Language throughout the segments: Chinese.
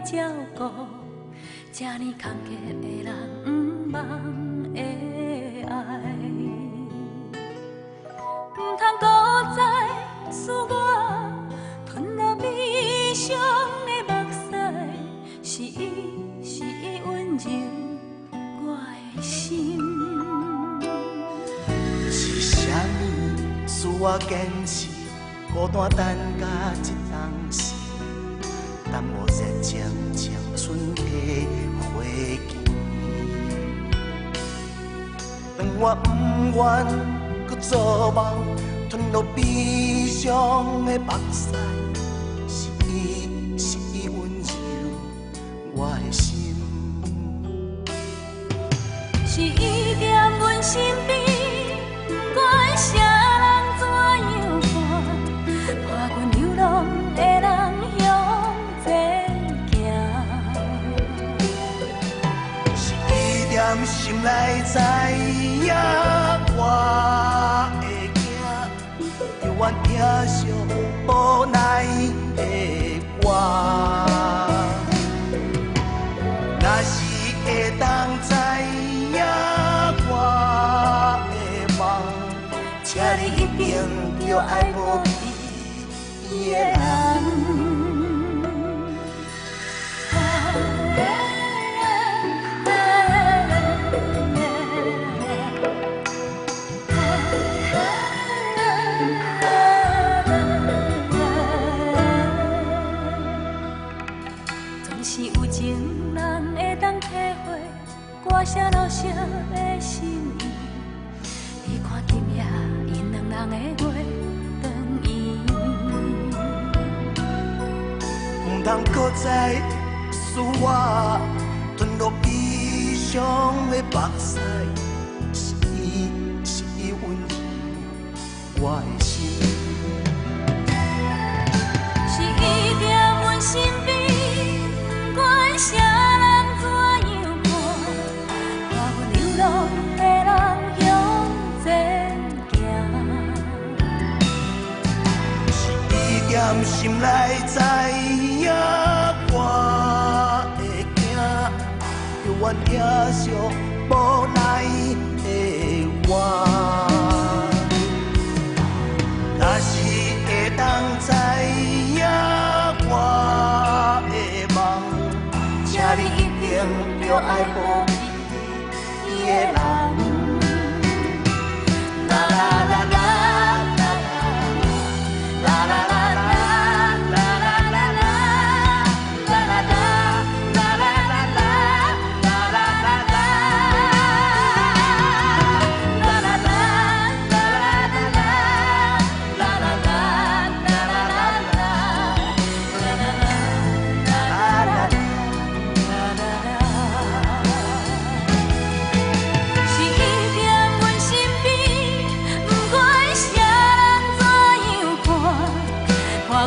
照顾，这呢坎坷的人不忘的爱，不通搁再使我吞落悲伤的目屎，是伊温柔我的心。是啥物使我坚持？孤单等甲一当时，等我热情青春的花期。当我不愿搁做梦，吞落悲伤的目屎，是伊温柔我的心，是伊踮阮身边，不管啥人怎样看，伴阮流浪的人向前行。是伊踮心内知影我会行，犹原疼惜无奈的我。若是会当知影我的梦，请你一定着爱无比的人。总是有情人会当体会歌声老舍的心意，你看今夜因两人的月长圆，不通搁再使我吞落悲伤的目屎，是伊温柔我的心，是伊踮阮身边，不管啥人怎样看，伴阮流浪的人向前行。是伊踮心内知影我会行，犹原疼惜无奈的我。若是会当知影我的梦，请你一定着爱无比的人。啦啦啦啦啦啦啦啦啦。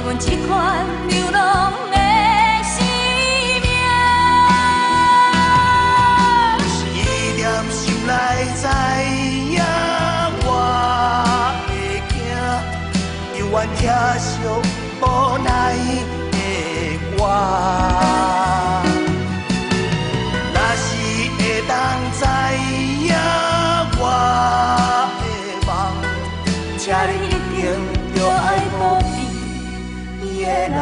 阮这款流浪的生命，是伊踮心内知影我会行，犹原疼惜无奈的我。若是会当知影我的梦，请你一定着爱无比的人。